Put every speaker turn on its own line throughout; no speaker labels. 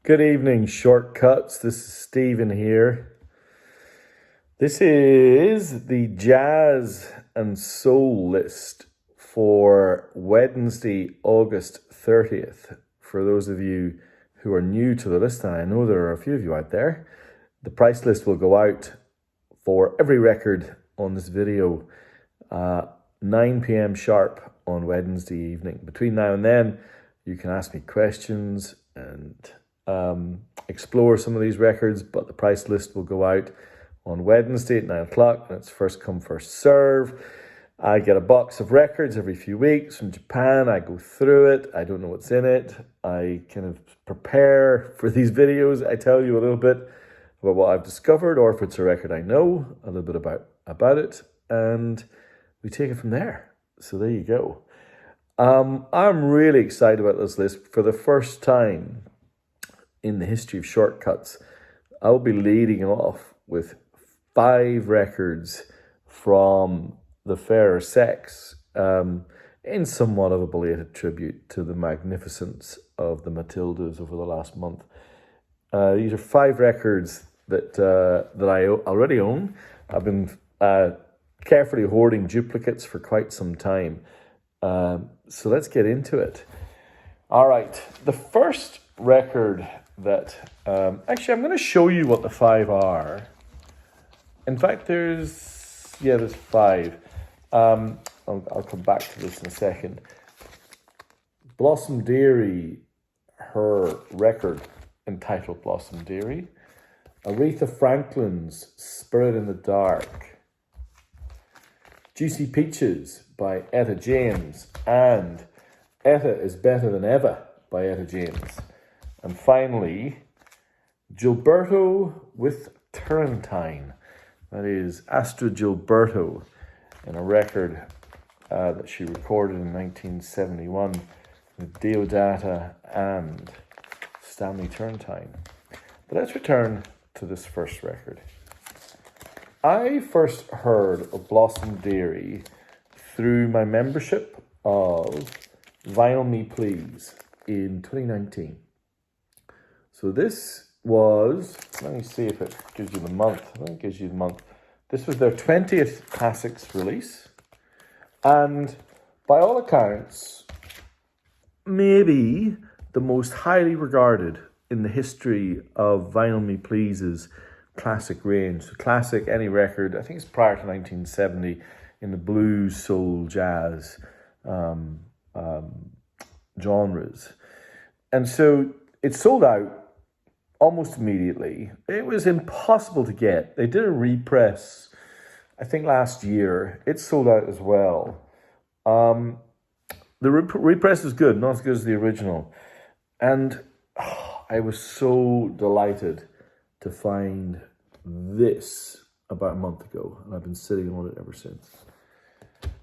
Good evening, Shortcuts. This is Stephen here. This is the jazz and soul list for Wednesday, August 30th. For those of you who are new to the list, and I know there are a few of you out there, the price list will go out for every record on this video 9 p.m. sharp on Wednesday evening. Between now and then, you can ask me questions and explore some of these records, but the price list will go out on Wednesday at 9 o'clock, and it's first come, first serve. I get a box of records every few weeks from Japan. I go through it. I don't know what's in it. I kind of prepare for these videos. I tell you a little bit about what I've discovered, or if it's a record I know, a little bit about it, and we take it from there. So there you go. I'm really excited about this list. For the first time in the history of Shortcuts, I'll be leading off with 5 records from the fairer sex, in somewhat of a belated tribute to the magnificence of the Matildas over the last month. These are 5 records that I already own. I've been carefully hoarding duplicates for quite some time. So let's get into it. All right, the first record that actually, I'm going to show you what the 5 are. In fact, there's 5. I'll come back to this in a second. Blossom Dearie, her record entitled Blossom Dearie. Aretha Franklin's Spirit in the Dark. Juicy Peaches by Etta James, and Etta is Better Than Ever by Etta James. And finally, Gilberto with Turrentine. That is Astrid Gilberto in a record that she recorded in 1971 with Deodata and Stanley Turrentine. But let's return to this first record. I first heard of Blossom Dearie through my membership of Vinyl Me Please in 2019. So this was, let me see if it gives you the month. I think it gives you the month. This was their 20th Classics release. And by all accounts, maybe the most highly regarded in the history of Vinyl Me Please's classic range. So classic, any record, I think it's prior to 1970, in the blues, soul, jazz genres. And so it sold out almost immediately. It was impossible to get. They did a repress, I think last year. It sold out as well. The repress is good, not as good as the original. And I was so delighted to find this about a month ago, and I've been sitting on it ever since.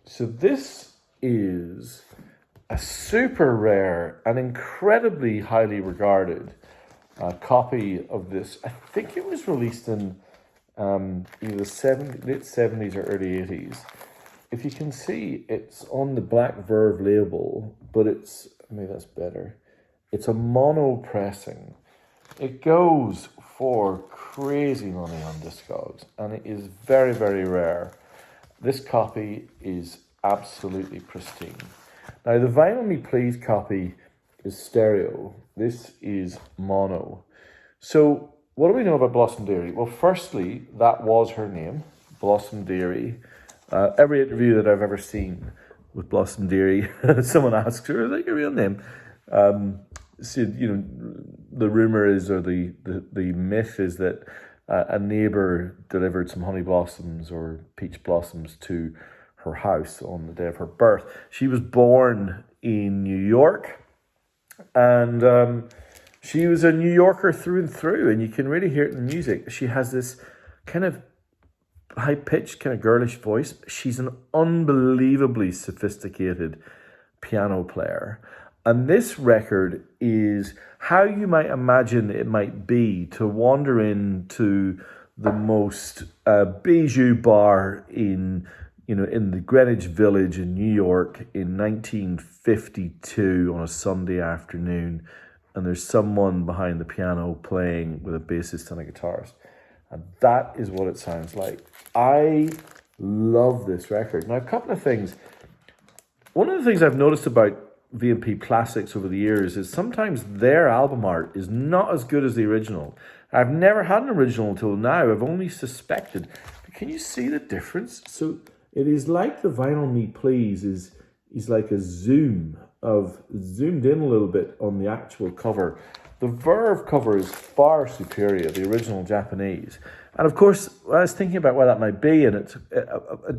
So this is a super rare and incredibly highly regarded copy of this. I think it was released in either late 70s or early 80s. If you can see, it's on the Black Verve label, but maybe that's better. It's a mono pressing. It goes for crazy money on Discogs, and it is very, very rare. This copy is absolutely pristine. Now, the Vinyl Me Please copy is stereo. This is mono. So, what do we know about Blossom Dearie? Well, firstly, that was her name, Blossom Dearie. Every interview that I've ever seen with Blossom Dearie, someone asks her, is that your real name? So, the rumor is, or the myth is that a neighbor delivered some honey blossoms or peach blossoms to her house on the day of her birth. She was born in New York, and she was a New Yorker through and through, and you can really hear it in the music. She has this kind of high-pitched, kind of girlish voice. She's an unbelievably sophisticated piano player. And this record is how you might imagine it might be to wander into the most bijou bar in the Greenwich Village in New York in 1952 on a Sunday afternoon, and there's someone behind the piano playing with a bassist and a guitarist. And that is what it sounds like. I love this record. Now, a couple of things. One of the things I've noticed about V&P Classics over the years is sometimes their album art is not as good as the original. I've never had an original until now. I've only suspected. But can you see the difference? So it is like the Vinyl Me Please is like a zoomed in a little bit on the actual cover. The Verve cover is far superior, the original Japanese. And of course, I was thinking about why that might be, and it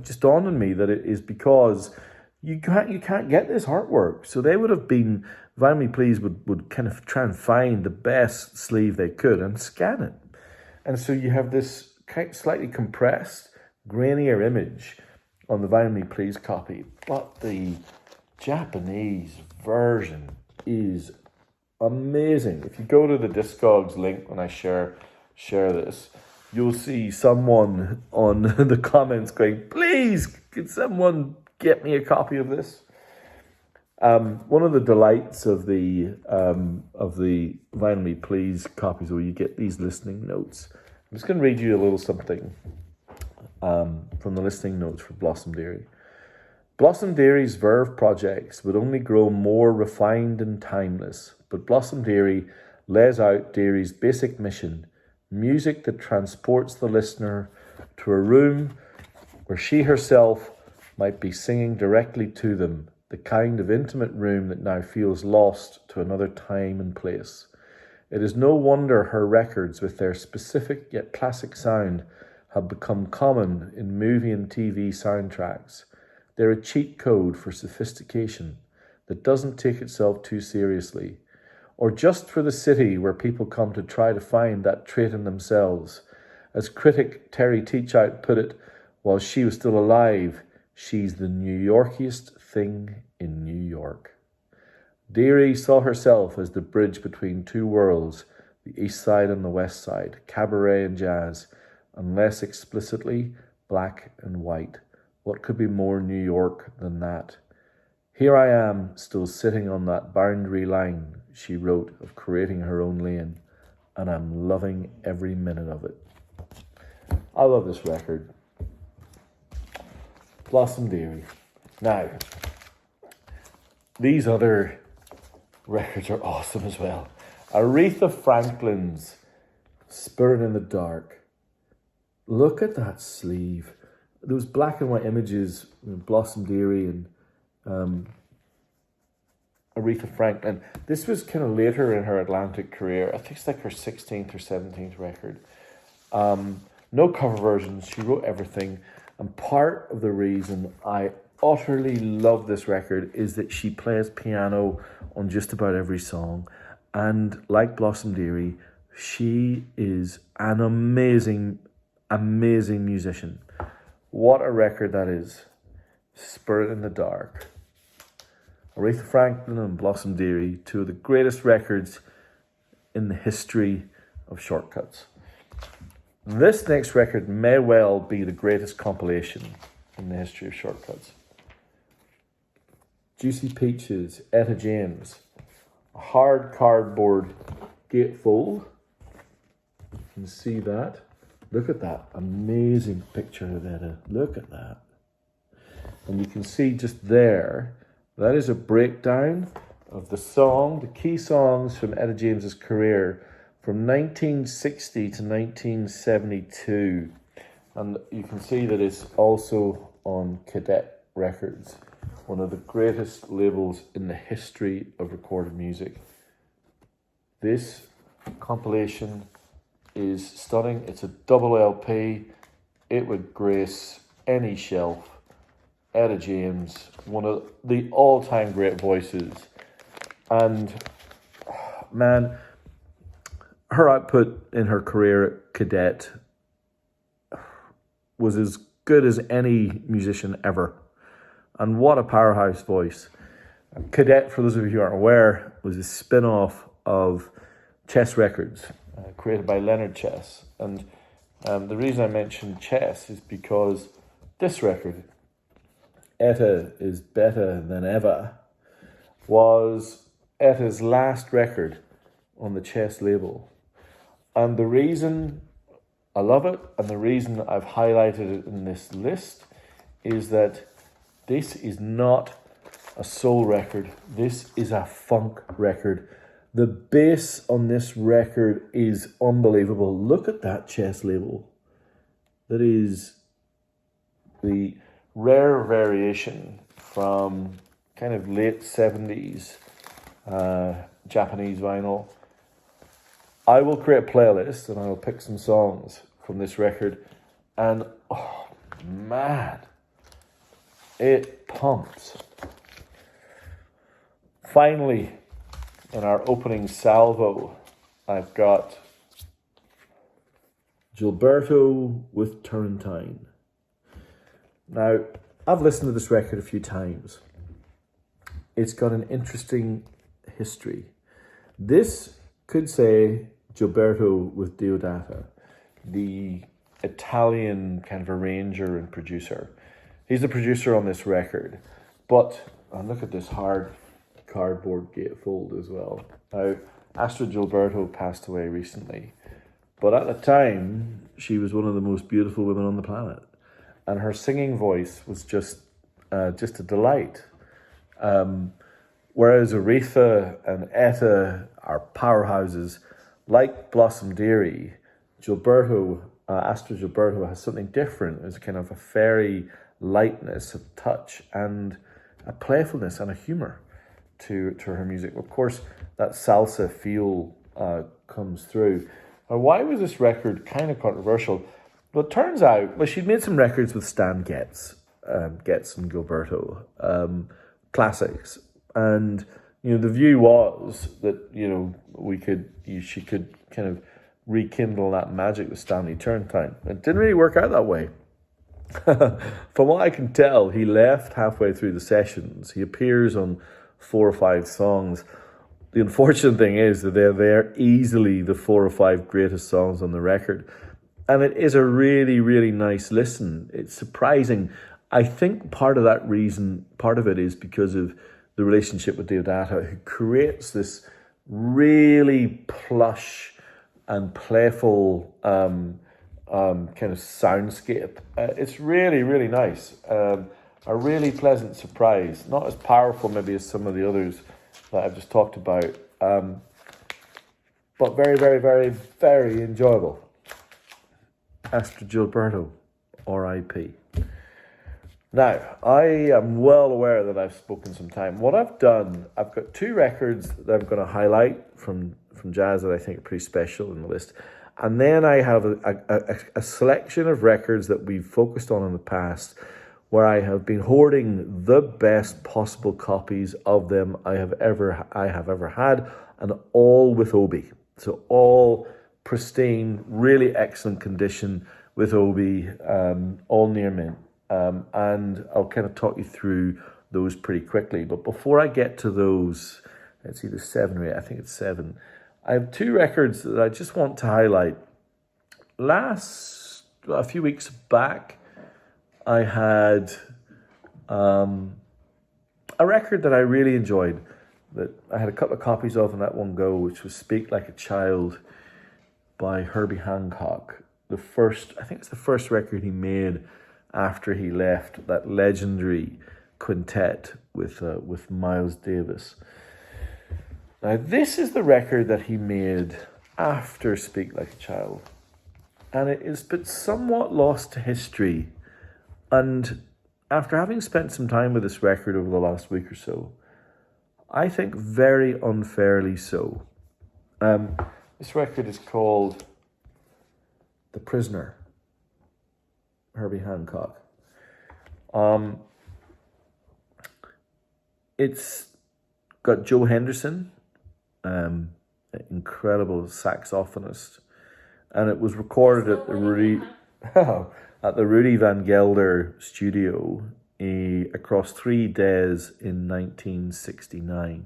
just dawned on me that it is because you can't get this artwork. So they would have been, Vinyl Me Please would kind of try and find the best sleeve they could and scan it. And so you have this slightly compressed, grainier image on the Vinyl Me Please copy. But the Japanese version is amazing. If you go to the Discogs link when I share this, you'll see someone on the comments going, please, could someone get me a copy of this? One of the delights of the Vinyl Me Please copies where you get these listening notes. I'm just going to read you a little something from the listening notes for Blossom Dearie. Blossom Dearie's Verve projects would only grow more refined and timeless, but Blossom Dearie lays out Dearie's basic mission, music that transports the listener to a room where she herself might be singing directly to them, the kind of intimate room that now feels lost to another time and place. It is no wonder her records, with their specific yet classic sound, have become common in movie and TV soundtracks. They're a cheat code for sophistication that doesn't take itself too seriously, or just for the city where people come to try to find that trait in themselves. As critic Terry Teachout put it, while she was still alive, she's the New Yorkiest thing in New York. Dearie saw herself as the bridge between two worlds, the East Side and the West Side, cabaret and jazz, and less explicitly, black and white. What could be more New York than that? Here I am, still sitting on that boundary line, she wrote, of creating her own lane, and I'm loving every minute of it. I love this record. Blossom Dearie. Now, these other records are awesome as well. Aretha Franklin's Spirit in the Dark. Look at that sleeve. Those black and white images, Blossom Dearie and Aretha Franklin. This was kind of later in her Atlantic career. I think it's like her 16th or 17th record. No cover versions. She wrote everything. And part of the reason I utterly love this record is that she plays piano on just about every song. And like Blossom Dearie, she is an amazing, amazing musician. What a record that is. Spirit in the Dark. Aretha Franklin and Blossom Dearie, two of the greatest records in the history of shortcuts. This next record may well be the greatest compilation in the history of shortcuts. Juicy Peaches, Etta James. A hard cardboard gatefold. You can see that. Look at that amazing picture of Etta. Look at that. And you can see just there, that is a breakdown of the song, the key songs from Etta James's career from 1960 to 1972. And you can see that it's also on Cadet Records, one of the greatest labels in the history of recorded music. This compilation is stunning. It's a double LP. It would grace any shelf. Etta James, one of the all-time great voices. And man, her output in her career at Cadet was as good as any musician ever. And what a powerhouse voice. Cadet, for those of you who aren't aware, was a spin-off of Chess Records, created by Leonard Chess. And the reason I mentioned Chess is because this record, Etta is Better Than Ever, was Etta's last record on the Chess label. And the reason I love it, and the reason I've highlighted it in this list, is that this is not a soul record. This is a funk record. The bass on this record is unbelievable. Look at that Chess label. That is the rare variation from kind of late 70s Japanese vinyl. I will create a playlist and I will pick some songs from this record, and oh man, it pumps. Finally, in our opening salvo, I've got Gilberto with Turrentine. Now, I've listened to this record a few times. It's got an interesting history. This could say Gilberto with Deodata, the Italian kind of arranger and producer. He's the producer on this record. But, and look at this hard cardboard gatefold as well. Now, Astrid Gilberto passed away recently. But at the time, she was one of the most beautiful women on the planet. And her singing voice was just a delight. Whereas Aretha and Etta are powerhouses, like Blossom Dearie, Astrid Gilberto has something different. There's kind of a fairy lightness, a touch, and a playfulness and a humor to her music. Of course, that salsa feel comes through. Now, why was this record kind of controversial? Well, it turns out, she'd made some records with Stan Getz and Gilberto, classics. And, the view was that, she could kind of rekindle that magic with Stanley Turrentine. It didn't really work out that way. From what I can tell, he left halfway through the sessions. He appears on 4 or 5 songs. The unfortunate thing is that they're easily the 4 or 5 greatest songs on the record. And it is a really, really nice listen. It's surprising. I think part of it is because of the relationship with Deodata, who creates this really plush and playful kind of soundscape. It's really, really nice. A really pleasant surprise. Not as powerful maybe as some of the others that I've just talked about. But very, very, very, very enjoyable. Astrid Gilberto, R.I.P. Now, I am well aware that I've spoken some time. What I've done, I've got 2 records that I'm going to highlight from jazz that I think are pretty special in the list. And then I have a selection of records that we've focused on in the past, where I have been hoarding the best possible copies of them I have ever had, and all with OBI. So all pristine, really excellent condition with OBI, all near mint. And I'll kind of talk you through those pretty quickly. But before I get to those, it's either 7 or 8, I think it's 7. I have 2 records that I just want to highlight. A few weeks back, I had a record that I really enjoyed, that I had a couple of copies of in that one go, which was Speak Like a Child by Herbie Hancock. I think it's the first record he made after he left that legendary quintet with Miles Davis. Now, this is the record that he made after Speak Like a Child. And it is but somewhat lost to history. And after having spent some time with this record over the last week or so, I think very unfairly so. This record is called The Prisoner, Herbie Hancock. It's got Joe Henderson, an incredible saxophonist, and it was recorded at the Rudy Van Gelder studio across 3 days in 1969.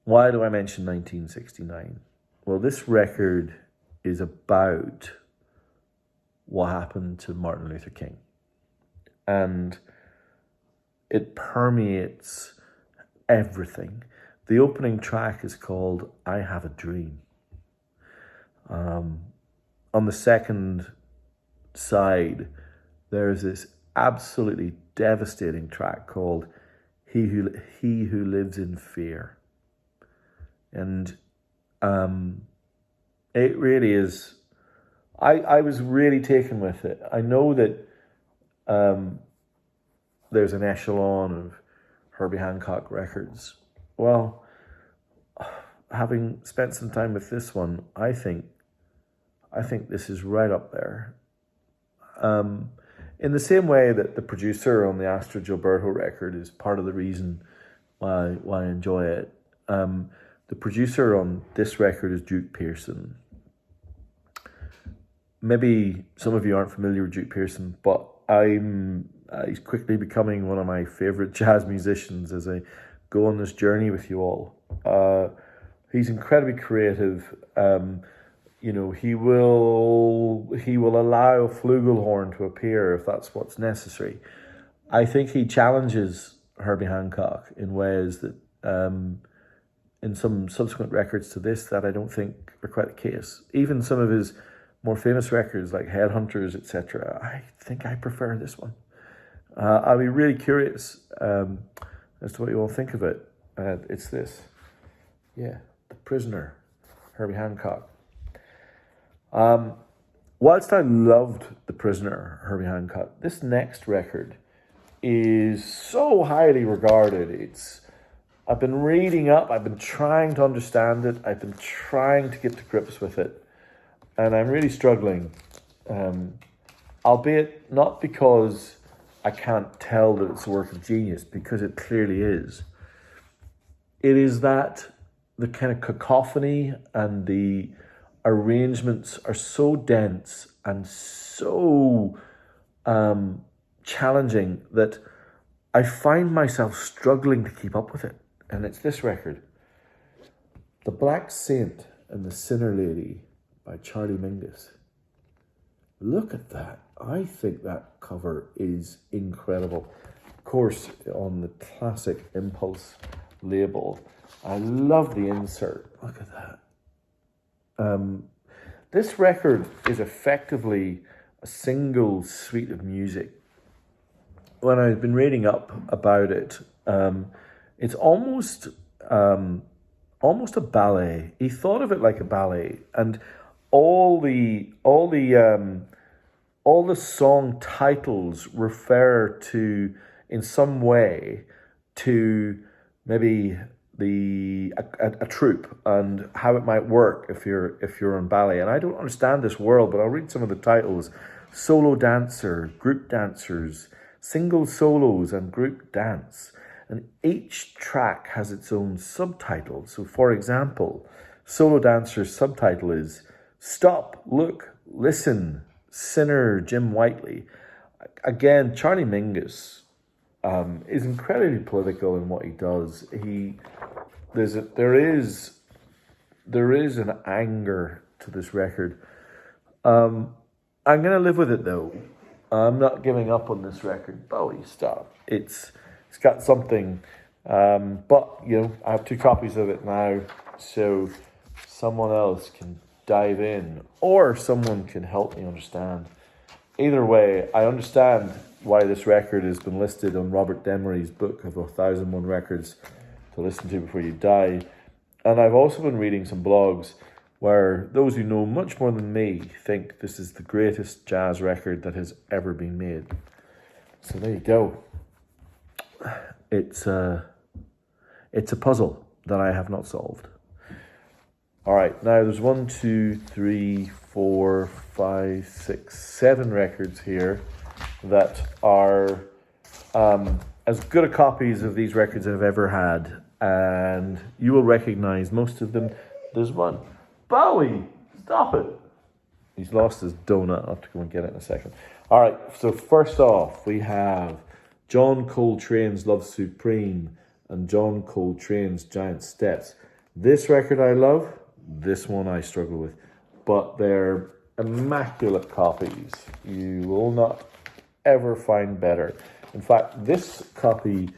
Why do I mention 1969? Well, this record is about what happened to Martin Luther King. And it permeates everything. The opening track is called I Have a Dream. On the second side, there's this absolutely devastating track called He Who Lives in Fear. And it really is, I was really taken with it. I know that there's an echelon of Herbie Hancock records. Well, having spent some time with this one, I think this is right up there. In the same way that the producer on the Astro Gilberto record is part of the reason why I enjoy it. The producer on this record is Duke Pearson. Maybe some of you aren't familiar with Duke Pearson, but he's quickly becoming one of my favorite jazz musicians as I go on this journey with you all. He's incredibly creative. He will allow a flugelhorn to appear if that's what's necessary. I think he challenges Herbie Hancock in ways that in some subsequent records to this that I don't think are quite the case. Even some of his more famous records like Headhunters, etc. I think I prefer this one. I'll be really curious as to what you all think of it. It's this. Yeah, The Prisoner, Herbie Hancock. Whilst I loved The Prisoner, Herbie Hancock, this next record is so highly regarded. I've been reading up, I've been trying to understand it, I've been trying to get to grips with it, and I'm really struggling. Albeit not because I can't tell that it's a work of genius, because it clearly is. It is that the kind of cacophony and the arrangements are so dense and so challenging that I find myself struggling to keep up with it. And it's this record, The Black Saint and the Sinner Lady by Charlie Mingus. Look at that. I think that cover is incredible. Of course, on the classic Impulse label. I love the insert. Look at that. This record is effectively a single suite of music. When I've been reading up about it, it's almost a ballet. He thought of it like a ballet, and all the song titles refer to, in some way, to maybe a troupe and how it might work if you're on ballet. And I don't understand this world, but I'll read some of the titles: solo dancer, group dancers, single solos, and group dance. And each track has its own subtitle. So, for example, solo dancer's subtitle is Stop, Look, Listen, Sinner Jim Whiteley. Again, Charlie Mingus is incredibly political in what he does. There is an anger to this record. I'm going to live with it though. I'm not giving up on this record. Bowie, stop. It's got something, but I have 2 copies of it now, so someone else can dive in, or someone can help me understand. Either way, I understand why this record has been listed on Robert Demery's book of 1001 records to listen to before you die. And I've also been reading some blogs where those who know much more than me think this is the greatest jazz record that has ever been made. So there you go. It's a puzzle that I have not solved. All right, now there's 1, 2, 3, 4, 5, 6, 7 records here that are as good a copies of these records I've ever had, and you will recognize most of them. There's one. Bowie, stop it. He's lost his donut. I'll have to go and get it in a second. All right, so first off, we have John Coltrane's Love Supreme and John Coltrane's Giant Steps. This record I love, this one I struggle with, but they're immaculate copies. You will not ever find better. In fact, this copy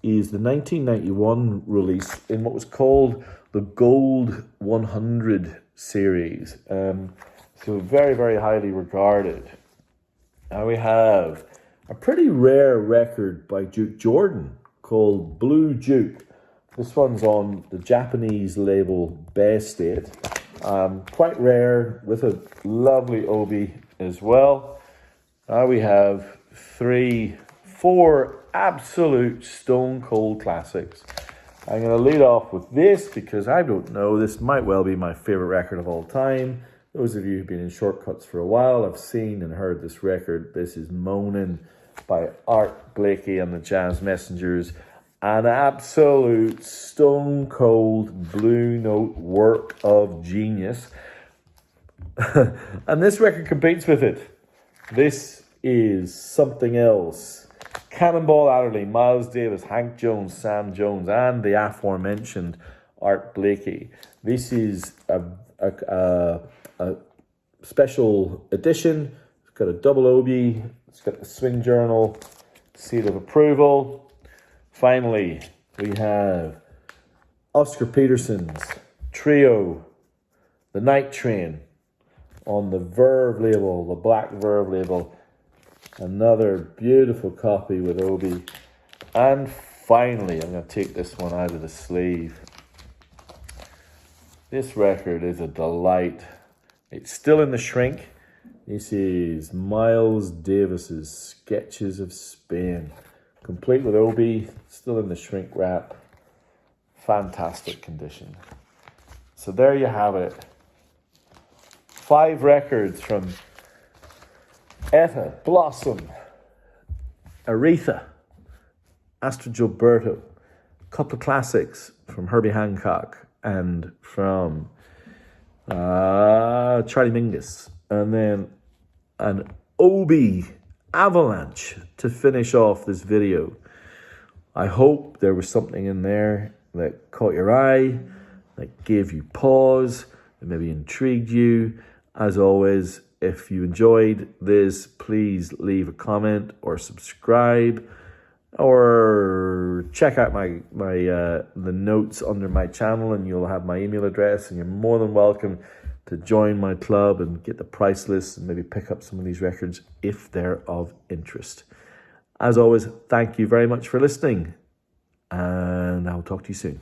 is the 1991 release in what was called the Gold 100 series. So very, very highly regarded. Now we have a pretty rare record by Duke Jordan called Blue Duke. This one's on the Japanese label Bay State. Quite rare with a lovely OBI as well. Now we have 4 absolute stone cold classics. I'm going to lead off with this because I don't know, this might well be my favorite record of all time. Those of you who've been in Shortcuts for a while have seen and heard this record. This is Moanin' by Art Blakey and the Jazz Messengers. An absolute stone cold blue note work of genius. And this record competes with it. This is something else. Cannonball Adderley, Miles Davis, Hank Jones, Sam Jones, and the aforementioned Art Blakey. This is a special edition. It's got a double OBI. It's got the Swing Journal seal of approval. Finally, we have Oscar Peterson's Trio, The Night Train, on the Verve label, the black Verve label. Another beautiful copy with OBI. And finally, I'm going to take this one out of the sleeve. This record is a delight. It's still in the shrink. This is Miles Davis's Sketches of Spain. Complete with OBI, still in the shrink wrap. Fantastic condition. So there you have it. 5 records from Etta, Blossom, Aretha, Astrid Gilberto, a couple of classics from Herbie Hancock and from Charlie Mingus, and then an OBI avalanche to finish off this video. I hope there was something in there that caught your eye, that gave you pause, that maybe intrigued you. As always, if you enjoyed this, please leave a comment or subscribe, or check out the notes under my channel, and you'll have my email address, and you're more than welcome to join my club and get the price list and maybe pick up some of these records if they're of interest. As always, thank you very much for listening, and I'll talk to you soon.